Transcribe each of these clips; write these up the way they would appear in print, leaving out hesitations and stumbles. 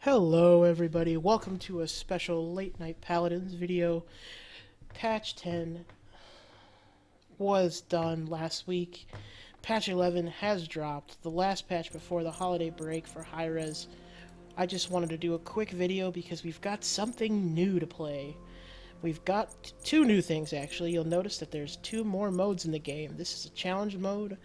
Hello everybody, welcome to a special late night Paladins video. Patch 10 was done last week. Patch 11 has dropped, the last patch before the holiday break for high res. I just wanted to do a quick video because we've got something new to play. We've got two new things actually. You'll notice that there's two more modes in the game. This is a challenge mode,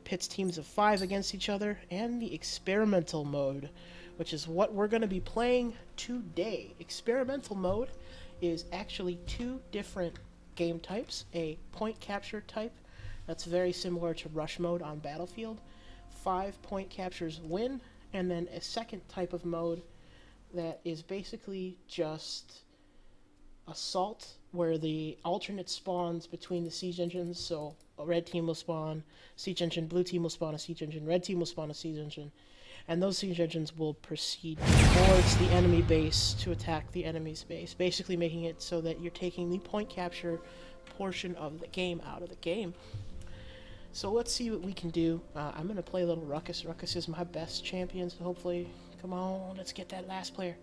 pits teams of 5 against each other, and the experimental mode, which is what we're going to be playing today. Experimental mode is actually two different game types. A point capture type that's very similar to rush mode on Battlefield. 5 point captures win, and then a second type of mode that is basically just assault, where the alternate spawns between the siege engines. So a red team will spawn siege engine, blue team will spawn a siege engine, red team will spawn a siege engine, and those siege engines will proceed towards the enemy base to attack the enemy's base, basically making it so that you're taking the point capture portion of the game out of the game. So let's see what we can do. I'm going to play a little Ruckus. Ruckus is my best champion, so hopefully, come on, let's get that last player.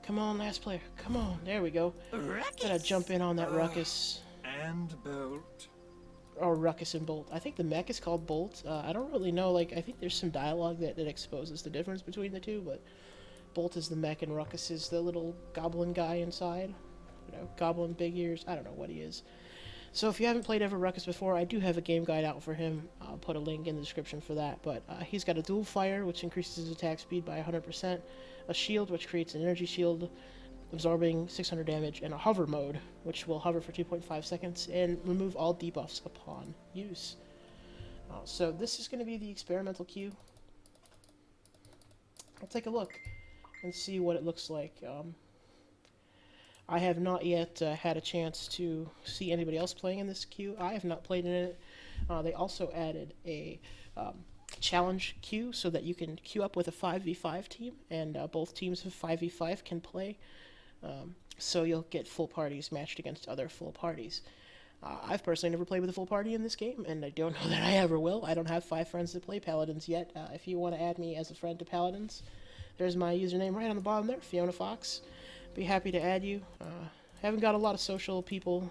Come on, last player. Come on, there we go. Gotta jump in on that Ruckus. And Bolt. Or Ruckus and Bolt. I think the mech is called Bolt. I don't really know, I think there's some dialogue that exposes the difference between the two, but Bolt is the mech and Ruckus is the little goblin guy inside. You know, goblin, big ears, I don't know what he is. So if you haven't played ever Ruckus before, I do have a game guide out for him. I'll put a link in the description for that, but he's got a dual fire, which increases his attack speed by 100%, a shield, which creates an energy shield, absorbing 600 damage, and a hover mode, which will hover for 2.5 seconds and remove all debuffs upon use. So this is going to be the experimental queue. I'll take a look and see what it looks like. I have not yet had a chance to see anybody else playing in this queue. I have not played in it. They also added a challenge queue so that you can queue up with a 5v5 team, and both teams of 5v5 can play. So you'll get full parties matched against other full parties. I've personally never played with a full party in this game, and I don't know that I ever will. I don't have 5 friends that play Paladins yet. If you want to add me as a friend to Paladins, there's my username right on the bottom there, Fiona Fox. Be happy to add you. Haven't got a lot of social people.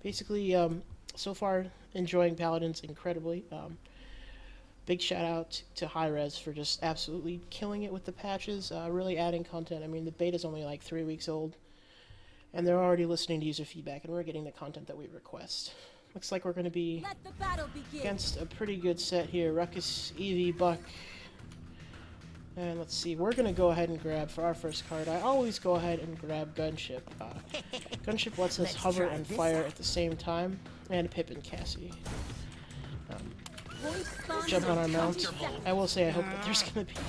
Basically, so far enjoying Paladins incredibly. Big shout out to High Res for just absolutely killing it with the patches, really adding content. I mean, the beta's only like 3 weeks old, and they're already listening to user feedback, and we're getting the content that we request. Looks like we're going to be against a pretty good set here. Ruckus, Eevee, Buck. And let's see, we're going to go ahead and grab, for our first card, I always go ahead and grab Gunship. Gunship lets us hover and fire at the same time, and Pip and Cassie. Jump on our mount. I will say I hope that there's going to be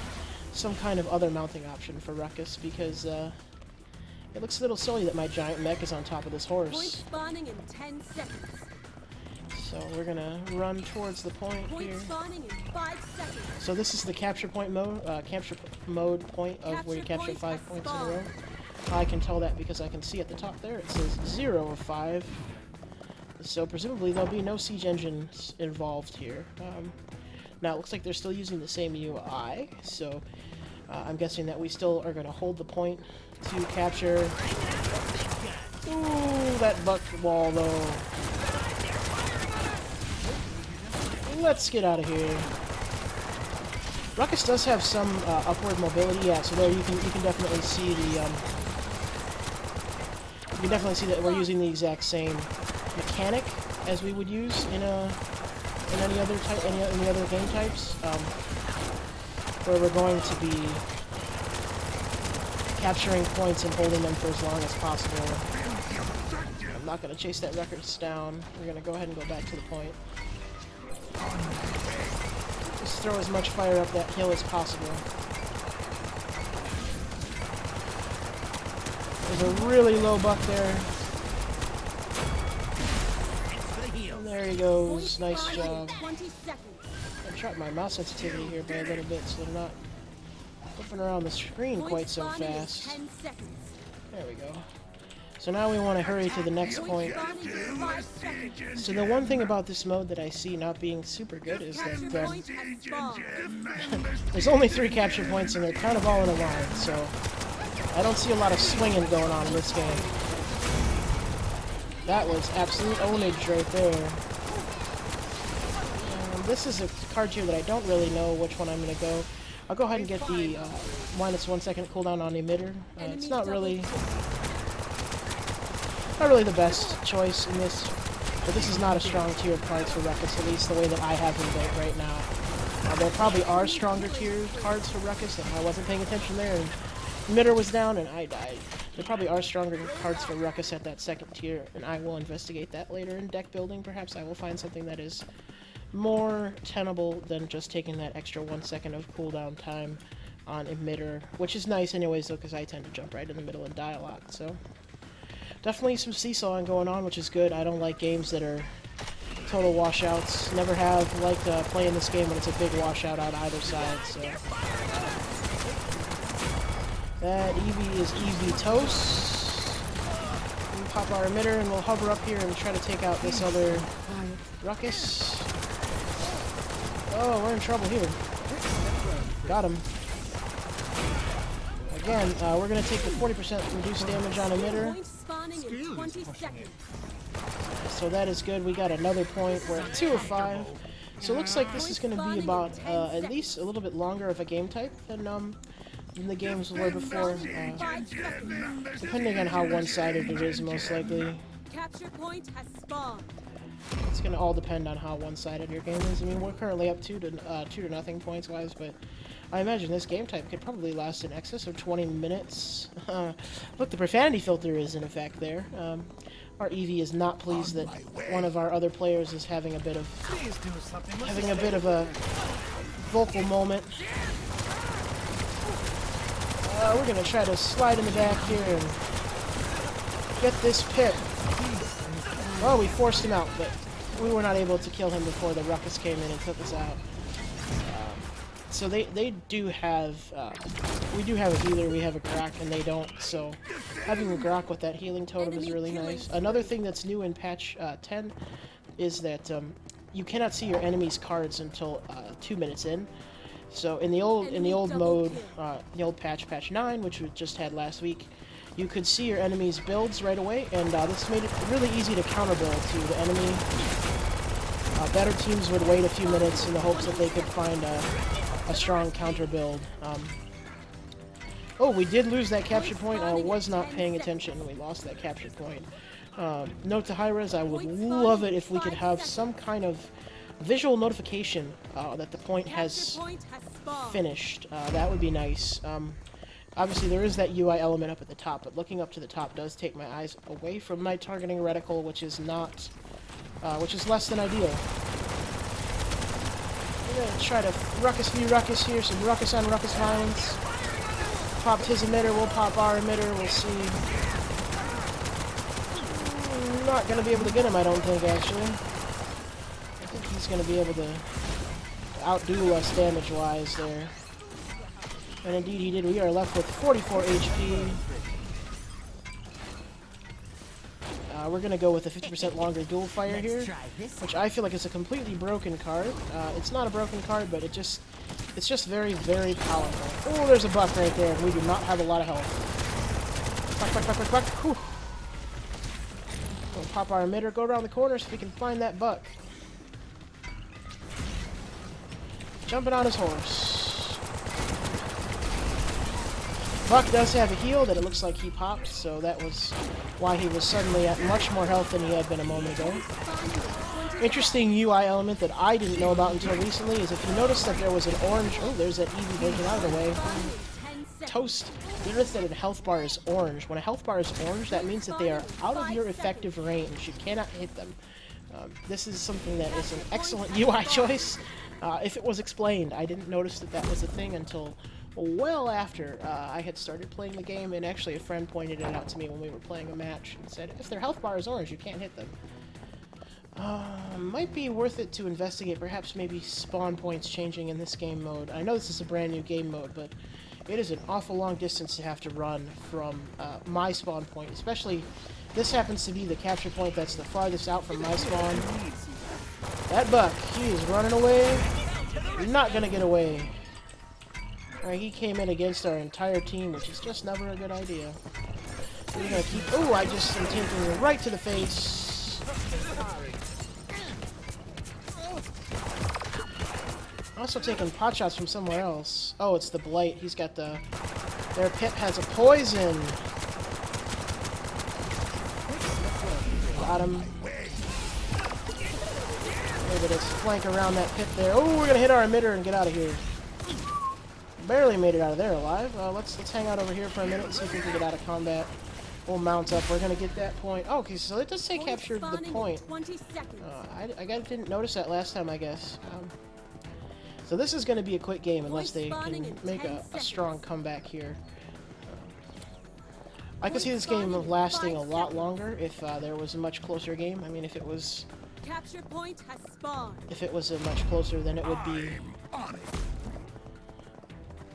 some kind of other mounting option for Ruckus, because it looks a little silly that my giant mech is on top of this horse. So we're gonna run towards the point here. So this is the capture point mode, point of where you capture 5 points in a row. I can tell that because I can see at the top there it says 0 of 5. So presumably there'll be no siege engines involved here. Now it looks like they're still using the same UI, so I'm guessing that we still are gonna hold the point to capture. Ooh, that buck wall though. Let's get out of here. Ruckus does have some upward mobility, yeah. So there you can definitely see the you can definitely see that we're using the exact same mechanic as we would use in any other type, any other game types, where we're going to be capturing points and holding them for as long as possible. I'm not going to chase that Ruckus down. We're going to go ahead and go back to the point. Just throw as much fire up that hill as possible. There's a really low buck there. And there he goes. Nice job. I dropped my mouse sensitivity here by a little bit so they're not flipping around the screen quite so fast. There we go. So now we want to hurry to the next point. So the one thing about this mode that I see not being super good is that there's only 3 capture points and they're kind of all in a line, so I don't see a lot of swinging going on in this game. That was absolute ownage right there. This is a card here that I don't really know which one I'm going to go. I'll go ahead and get the minus 1 second cooldown on emitter. It's not really the best choice in this, but this is not a strong tier of cards for Ruckus, at least the way that I have them built right now. There probably are stronger tier cards for Ruckus, and I wasn't paying attention there, and emitter was down and I died. There probably are stronger cards for Ruckus at that second tier, and I will investigate that later in deck building. Perhaps I will find something that is more tenable than just taking that extra 1 second of cooldown time on emitter, which is nice anyways though, because I tend to jump right in the middle and die a lot. So definitely some seesawing going on, which is good. I don't like games that are total washouts. Never have liked playing this game when it's a big washout on either side. So that Eevee is Eevee toast. We pop our emitter and we'll hover up here and try to take out this other Ruckus. Oh, we're in trouble here. Got him. Again, we're going to take the 40% reduced damage on emitter. So that is good. We got another point. We're at 2 of 5. So it looks like this is going to be about at least a little bit longer of a game type than the games were before. Depending on how one-sided it is, most likely. Capture point has spawned. It's going to all depend on how one-sided your game is. I mean, we're currently up 2 to nothing points-wise, but I imagine this game type could probably last in excess of 20 minutes. Look, the profanity filter is in effect there. Our Eevee is not pleased that one of our other players is having a bit of a vocal moment. We're going to try to slide in the back here and get this pip. Oh, we forced him out, but we were not able to kill him before the Ruckus came in and took us out. So they do have, we do have a healer, we have a Grok, and they don't, so having a Grok with that healing totem is really nice. Another thing that's new in patch 10 is that you cannot see your enemy's cards until 2 minutes in. So in the old mode, the old patch 9, which we just had last week, you could see your enemy's builds right away, and this made it really easy to counter build to the enemy. Better teams would wait a few minutes in the hopes that they could find a strong counter build. Oh, we did lose that capture point. I was not paying attention. We lost that capture point. Note to Hi-Rez, I would love it if we could have some kind of visual notification that the point has finished. That would be nice. Obviously, there is that UI element up at the top, but looking up to the top does take my eyes away from my targeting reticle, which is not, which is less than ideal. We're gonna try to Ruckus v Ruckus here, some Ruckus on Ruckus violence. Popped his emitter, we'll pop our emitter, we'll see. Not gonna be able to get him, I don't think, actually. I think he's gonna be able to outdo us damage-wise there. And indeed he did. We are left with 44 HP. We're going to go with a 50% longer dual fire here, which I feel like is a completely broken card. It's not a broken card, but it's just very, very powerful. Oh, there's a buck right there, and we do not have a lot of health. Buck, buck, buck, buck, buck. Whew. We'll pop our emitter, go around the corner so we can find that buck. Jumping on his horse. Buck does have a heal that it looks like he popped, so that was why he was suddenly at much more health than he had been a moment ago. Interesting UI element that I didn't know about until recently is if you notice that there was an orange... Oh, there's that Eevee breaking out of the way. Toast. You notice that a health bar is orange. When a health bar is orange, that means that they are out of your effective range. You cannot hit them. This is something that is an excellent UI choice. If it was explained, I didn't notice that that was a thing until well after I had started playing the game, and actually a friend pointed it out to me when we were playing a match and said, if their health bar is orange, you can't hit them. Might be worth it to investigate, perhaps maybe spawn points changing in this game mode. I know this is a brand new game mode, but It is an awful long distance to have to run from my spawn point, especially this happens to be the capture point that's the farthest out from my spawn. That buck, he is running away. You're not gonna get away. Alright, he came in against our entire team, which is just never a good idea. We're gonna keep. Oh, I just am taking right to the face. Also taking pot shots from somewhere else. Oh, it's the blight. He's got the. Their pit has a poison. Got him. Maybe just flank around that pit there. Oh, we're gonna hit our emitter and get out of here. Barely made it out of there alive. Let's hang out over here for a minute and see if we can get out of combat. We'll mount up. We're gonna get that point. Oh, okay, so it does say captured the point. I didn't notice that last time, I guess. So this is gonna be a quick game unless they can make a strong comeback here. I could see this game lasting a lot longer if there was a much closer game. I mean, if it was. Capture point has spawned. If it was a much closer, then it would be.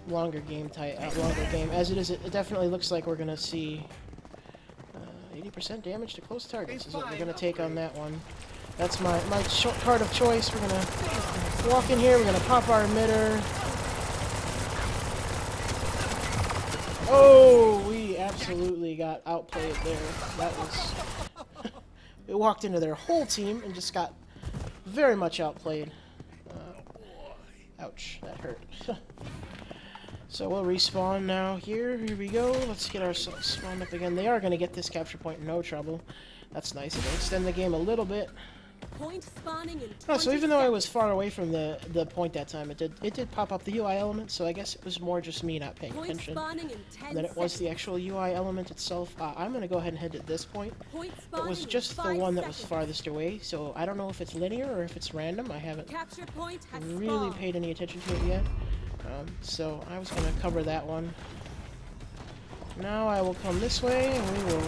Longer game. As it is, it definitely looks like we're gonna see 80% damage to close targets is what we're gonna take on that one. That's my card of choice. We're gonna walk in here. We're gonna pop our emitter. Oh, we absolutely got outplayed there. That was. We walked into their whole team and just got very much outplayed. Ouch, that hurt. So we'll respawn now here. Here we go. Let's get ourselves spawned up again. They are going to get this capture point no trouble. That's nice. It'll extend the game a little bit. Point spawning in Oh, so even though I was far away from the point that time, it did pop up the UI element, so I guess it was more just me not paying attention than it was the actual UI element itself. I'm going to go ahead and head to this point. It was just the one that was farthest away, so I don't know if it's linear or if it's random. I haven't really paid any attention to it yet. So I was going to cover that one. Now I will come this way and we will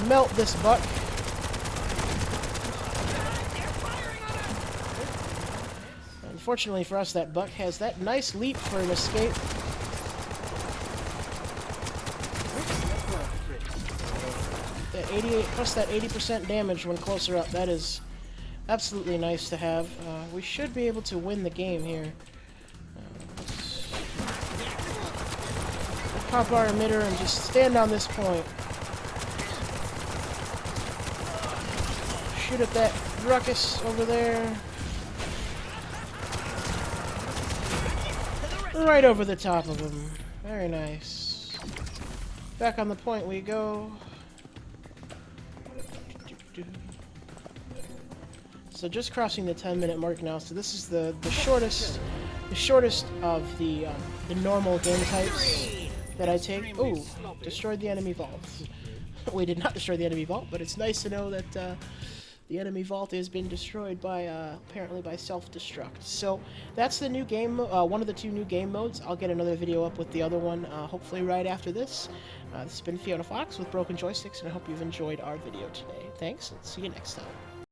melt this buck. Unfortunately for us, that buck has that nice leap for an escape. That 88 plus that 80% damage when closer up. That is absolutely nice to have. We should be able to win the game here. Pop our emitter and just stand on this point. Shoot at that ruckus over there. Right over the top of him. Very nice. Back on the point we go. So just crossing the 10-minute mark now. So this is the shortest of the normal game types that I take. Ooh, destroyed the enemy vault. We did not destroy the enemy vault, but it's nice to know that the enemy vault has been destroyed by apparently by self-destruct. So that's the new game, one of the two new game modes. I'll get another video up with the other one hopefully right after this. This has been Fiona Fox with Broken Joysticks, and I hope you've enjoyed our video today. Thanks, and see you next time.